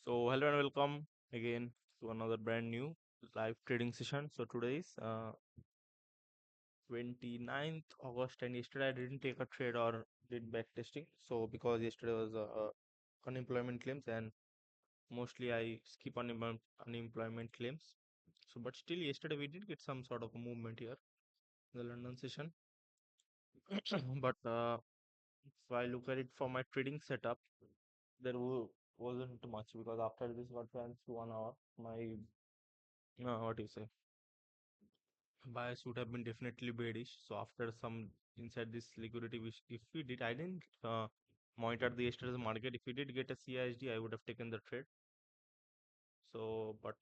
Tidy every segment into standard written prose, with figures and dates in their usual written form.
So hello and welcome again to another brand new live trading session. So today is 29th August and yesterday I didn't take a trade or did back testing. So because yesterday was unemployment claims and mostly I skip unemployment claims. So but still yesterday we did get some sort of a movement here in the London session. But if I look at it from my trading setup, there wasn't much because after this got ran through 1 hour, my what do you say? Bias would have been definitely bearish. So after some inside this liquidity, which if we did, I didn't monitor the yesterday's market. If we did get a CISD, I would have taken the trade. So, but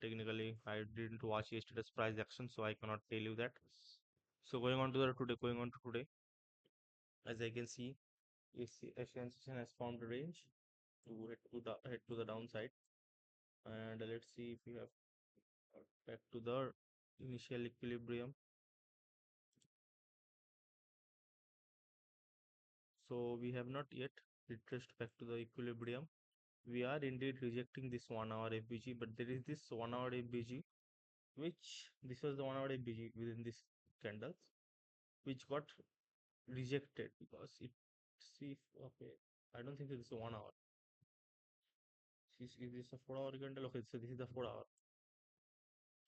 technically, I didn't watch yesterday's price action, so I cannot tell you that. So going on to today, as I can see, Asian session has formed a range to head to the downside, and let's see if we have back to the initial equilibrium. So we have not yet retraced back to the equilibrium. We are indeed rejecting this 1 hour FBG, but there is this 1 hour FBG, which this was the 1 hour FBG within this candles, which got rejected because it see okay. I don't think this is 1 hour. Is this a 4 hour candle? Okay, so this is the 4 hour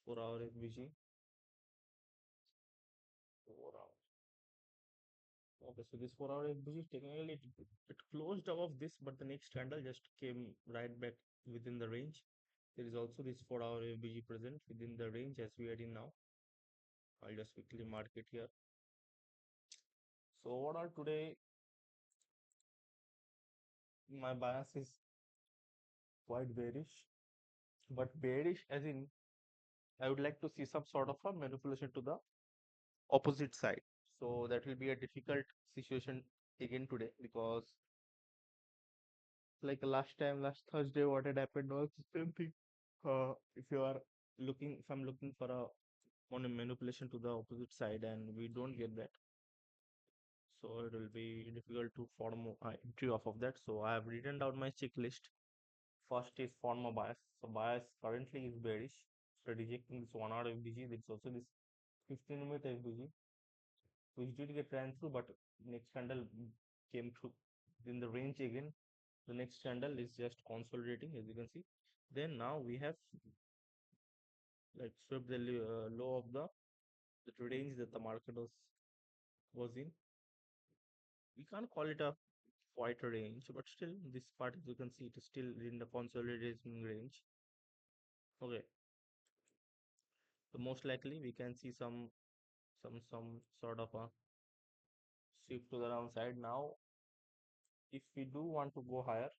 FBG. 4 hour. Okay, so this 4 hour FBG technically it closed above this, but the next candle just came right back within the range. There is also this 4 hour FBG present within the range as we are in now. I'll just quickly mark it here. So overall today my bias is quite bearish, but bearish as in I would like to see some sort of a manipulation to the opposite side. So that will be a difficult situation again today because like last time, last Thursday, what had happened was the same thing. If you are looking, if I'm looking for a on a manipulation to the opposite side and we don't get that, so it will be difficult to form entry off of that. So I have written down my checklist. First is form a bias. So bias currently is bearish. So rejecting this 1 hour FBG. There's also this 15-minute FBG, which did get ran through, but next candle came through in the range again. The next candle is just consolidating, as you can see. Then now we have like swept the low of the range that the market was in. We can't call it a quite a range, but still this part, as you can see, it is still in the consolidating range. Okay, so most likely we can see some sort of a shift to the downside. Now if we do want to go higher,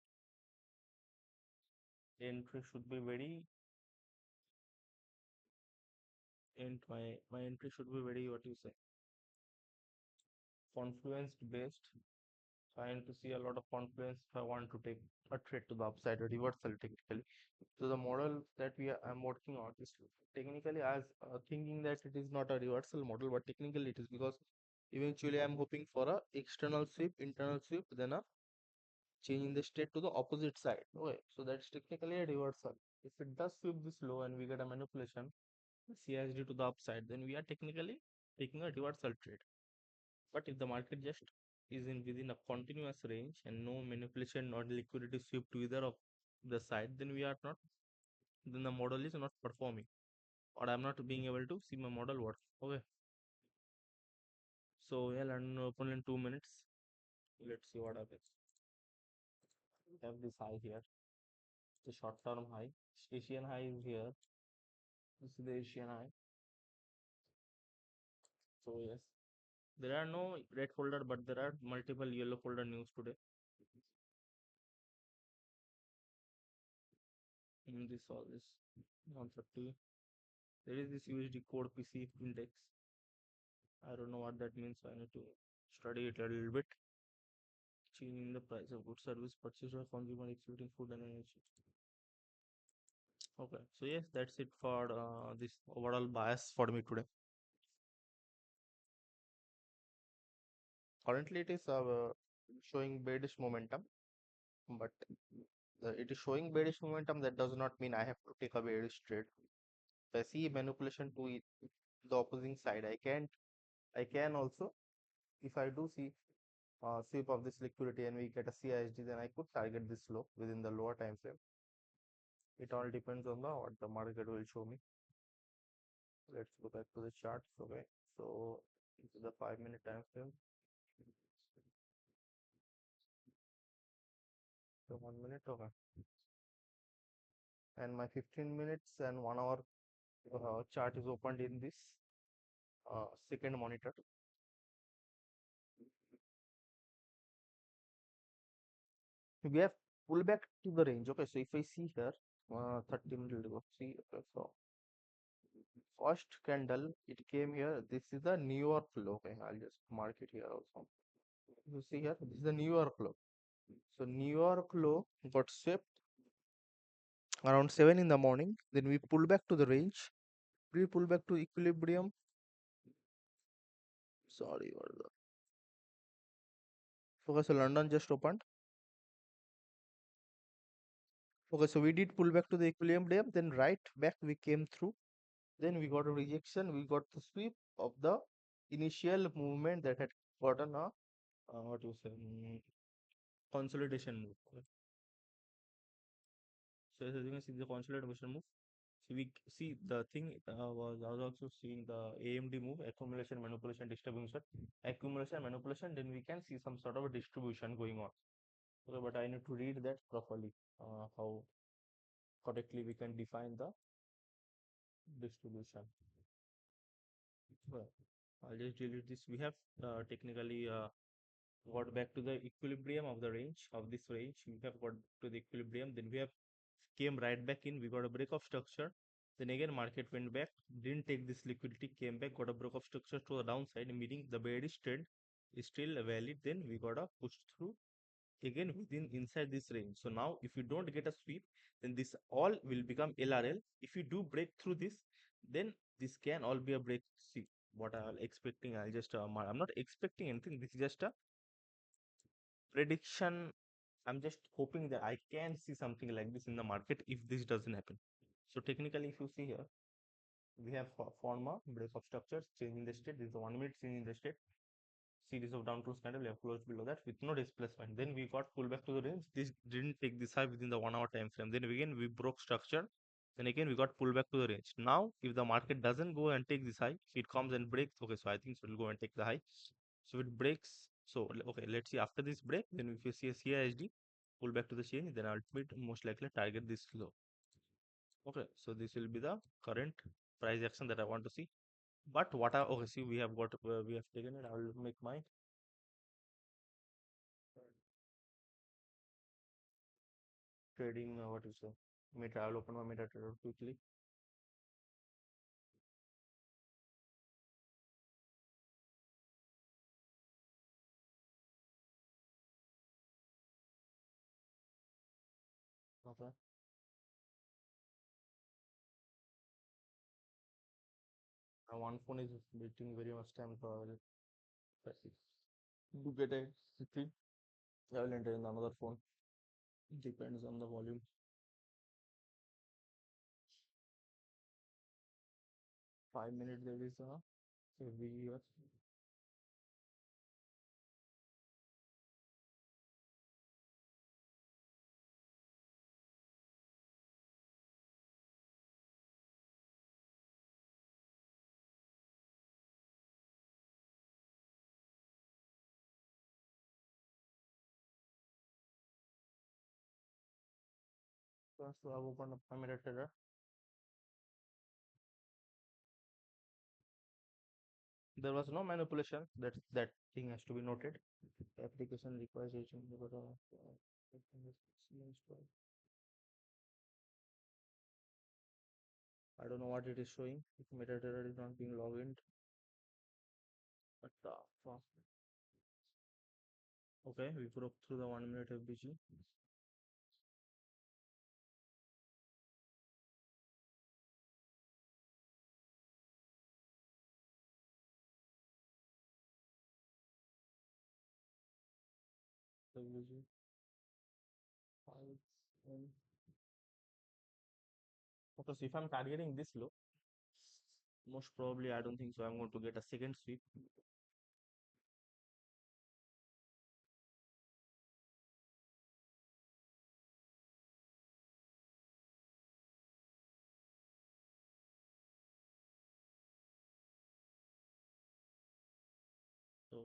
the entry should be very and my entry should be very what you say confluence based. So I need to see a lot of confluence if I want to take a trade to the upside, a reversal technically. So the model that I'm working on is technically as thinking that it is not a reversal model, but technically it is because eventually I'm hoping for a external sweep, internal sweep, then a change in the state to the opposite side. Okay, so that's technically a reversal. If it does sweep this low and we get a manipulation, CSD to the upside, then we are technically taking a reversal trade. But if the market just is in within a continuous range and no manipulation or liquidity sweep to either of the side, then we are not, then the model is not performing, or I'm not being able to see my model work. Okay. So yeah, London open in 2 minutes. Let's see what happens. We have this high here, the short term high. Asian high is here. This is the Asian high. So yes, there are no red folder, but there are multiple yellow folder news today. In this all this 130. There is this USD code PC index. I don't know what that means, so I need to study it a little bit. Changing the price of goods, service purchased by consumer excluding food and energy. Okay, so yes, that's it for this overall bias for me today. Currently, it is showing bearish momentum, but It is showing bearish momentum. That does not mean I have to take a bearish trade. If I see manipulation to it, the opposing side, I can also, if I do see sweep of this liquidity and we get a CISD, then I could target this low within the lower time frame. It all depends on the what the market will show me. Let's go back to the charts. Okay, so this is the 5 minute time frame. So 1 minute, okay, and my 15 minutes and 1 hour chart is opened in this second monitor. We have pull back to the range. Okay, so if I see here, 30 minutes ago, see, okay, so first candle it came here. This is the New York low. Okay, I'll just mark it here also. You see here, this is the New York low. So New York low got swept around 7 in the morning. Then we pull back to the range. We pull back to equilibrium. Sorry, what the focus. So London just opened. Okay, so we did pull back to the equilibrium. Then right back we came through. Then we got a rejection. We got the sweep of the initial movement that had gotten a what you say, consolidation move. Okay. So as you can see the consolidation move. So we see the thing I was also seeing the AMD move, accumulation, manipulation, distribution, accumulation, manipulation. Then we can see some sort of a distribution going on. Okay, but I need to read that properly. How correctly we can define the distribution. Well, I'll just delete this. We have technically got back to the equilibrium of the range of this range. We have got to the equilibrium. Then we have came right back in. We got a break of structure. Then again market went back, didn't take this liquidity, came back, got a break of structure to the downside, meaning the bearish trend is still valid. Then we got a push through again within inside this range. So now if you don't get a sweep, then this all will become LRL. If you do break through this, then this can all be a break. See what I'm expecting. I'm not expecting anything. This is just a prediction. I'm just hoping that I can see something like this in the market if this doesn't happen. So technically, if you see here, we have form a break of structures, change in the state. This is the 1 minute change in the state. Series of down close candle, we have closed below that with no displacement. Then we got pull back to the range. This didn't take this high within the 1 hour time frame. Then again we broke structure. Then again we got pull back to the range. Now if the market doesn't go and take this high, if it comes and breaks, okay, so I think so it will go and take the high. So it breaks. So okay, let's see after this break. Then if you see a CISD pull back to the change, then I'll most likely target this low. Okay, so this will be the current price action that I want to see. But what I okay, see we have got we have taken it. I will make my trading what is meta. I'll open my MetaTrader quickly. Okay. One phone is waiting very much time, so I will press it. Do get a thing. I will enter in another phone. Depends on the volume. 5 minutes there is a every year. So I've opened up my MetaTrader. There was no manipulation. That thing has to be noted. Application requires agent. I don't know what it is showing. If MetaTrader is not being logged in. What the fuck? Okay, we broke through the 1 minute FBG. FBG. 5. Um, okay, so if I'm targeting this low, most probably I don't think so. I'm going to get a second sweep. So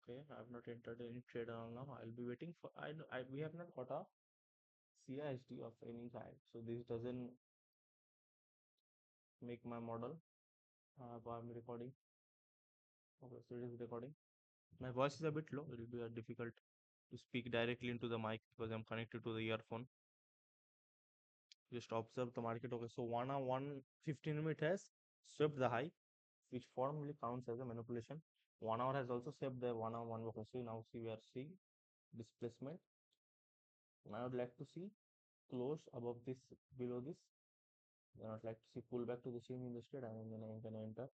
okay, I've not entered any trade on now. I'll be waiting for we have not got a CISD of any kind. So this doesn't make my model. While I'm recording. Okay, so it is recording. My voice is a bit low. It will be difficult to speak directly into the mic because I'm connected to the earphone. Just observe the market. Okay, so 1 hour 1:15 has swept the high, which formally counts as a manipulation. 1 hour has also swept the 1 hour one. Okay, so now see we are seeing displacement. Now I would like to see close above this, below this. Then I'd like to see pull back to the same in the state, and then I'm gonna enter.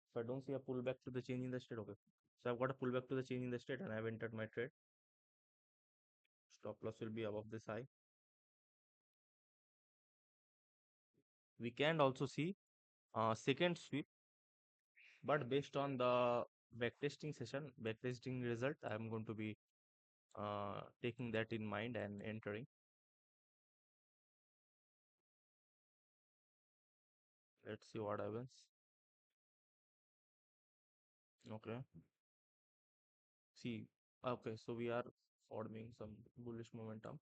If I don't see a pullback to the change in the state, okay. So I've got a pullback to the change in the state, and I've entered my trade. Stop loss will be above this high. We can also see second sweep, but based on the backtesting session, backtesting result, I'm going to be taking that in mind and entering. Let's see what happens. Okay. See, okay, so we are forming some bullish momentum.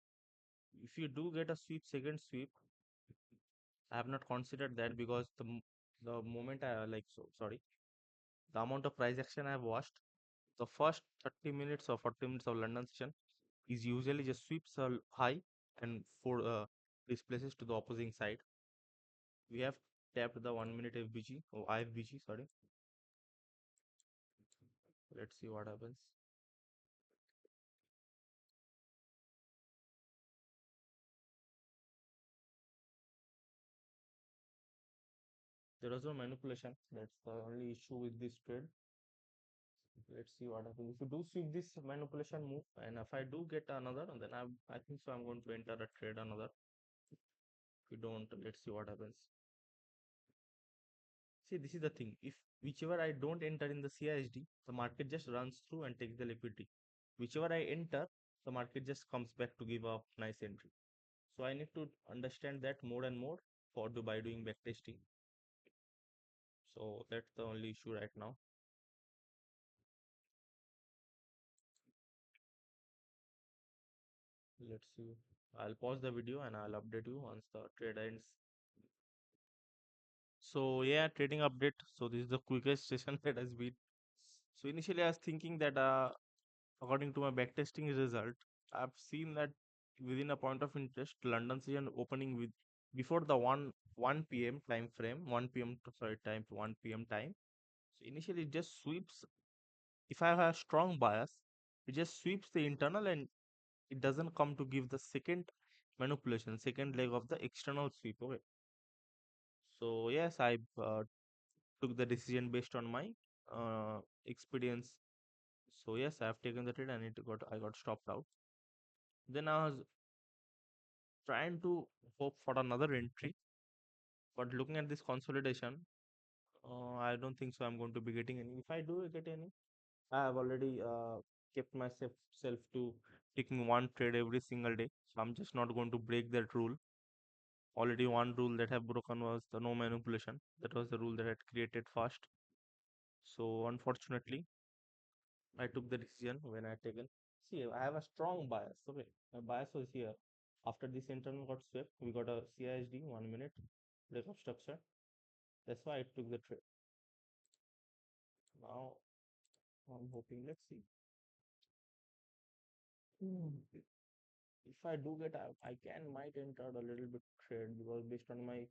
If you do get a sweep, second sweep, I have not considered that because the moment I like so sorry, the amount of price action I have watched, the first 30 minutes or 40 minutes of London session is usually just sweeps a high and for displaces to the opposing side. We have tapped the 1 minute FBG or IFBG, sorry. Let's see what happens. There was no manipulation. That's the only issue with this trade. Let's see what happens. If you do sweep this manipulation move, and if I do get another, then I think so. I'm going to enter a trade another. If you don't, let's see what happens. See, this is the thing. If whichever I don't enter in the CISD, the market just runs through and takes the liquidity. Whichever I enter, the market just comes back to give a nice entry. So I need to understand that more and more by doing backtesting. So that's the only issue right now. Let's see. I'll pause the video and I'll update you once the trade ends. So yeah, trading update. So this is the quickest session that has been. So initially I was thinking that according to my backtesting result, I've seen that within a point of interest, London session opening with before the 1 p.m. time frame, 1 p.m. Sorry, time 1 p.m. time. So initially it just sweeps. If I have a strong bias, it just sweeps the internal and it doesn't come to give the second manipulation, second leg of the external sweep. Okay. So yes, I took the decision based on my experience. So yes, I have taken the trade and I got stopped out. Then I was trying to hope for another entry, but looking at this consolidation, I don't think so. I'm going to be getting any. If I do get any, I have already kept myself self to taking one trade every single day. So I'm just not going to break that rule. Already one rule that have broken was the no manipulation. That was the rule that I had created first. So unfortunately, I took the decision when I taken. See, I have a strong bias. Okay, my bias was here. After this internal got swept, we got a CISD 1 minute break of structure. That's why I took the trade. Now I'm hoping. Let's see. If I do get, I can might enter a little bit trade because based on my,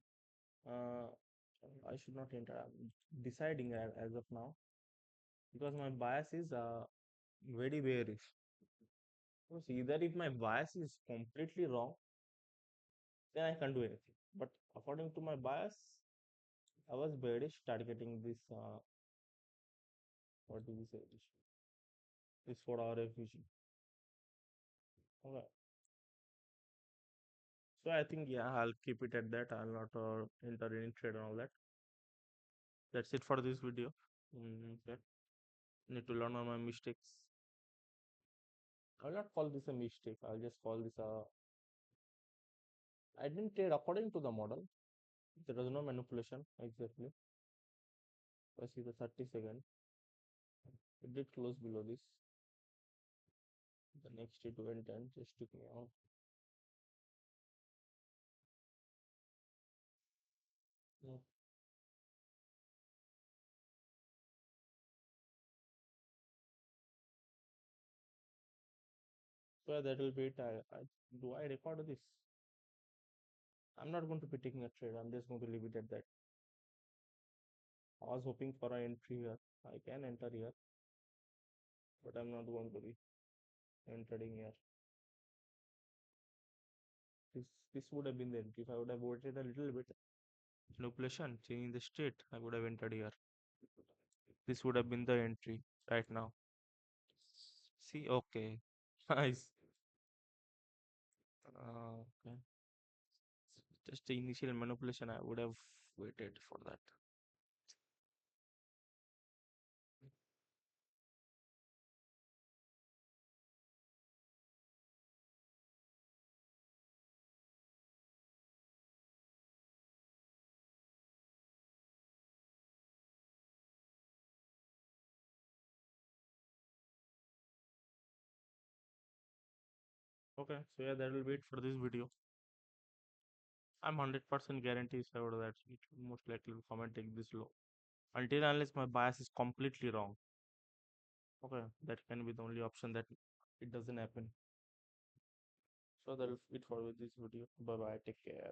uh, I should not enter. I'm deciding as of now because my bias is very bearish. So either if my bias is completely wrong, then I can't do anything. But according to my bias, I was bearish targeting this. What do we say? This 4 hour FUG. Okay. So I think yeah, I'll keep it at that. I'll not enter any trade and all that. That's it for this video. Okay. Need to learn on my mistakes. I'll not call this a mistake. I'll just call this a. I didn't trade according to the model. There was no manipulation exactly. I see the 30 second. It did close below this. The next it went and just took me out. Yeah. So that will be it. Do I record this? I'm not going to be taking a trade. I'm just going to leave it at that. I was hoping for an entry here. I can enter here, but I'm not going to be entering here. This would have been the entry. If I would have waited a little bit, manipulation, changing the state, I would have entered here. This would have been the entry right now. See, okay. Nice. Okay. Just the initial manipulation, I would have waited for that. Okay, so yeah, that will be it for this video. I'm 100% guarantees I would that it will most likely will come and take this low. Until unless my bias is completely wrong. Okay, that can be the only option that it doesn't happen. So that'll it for this video. Bye bye. Take care.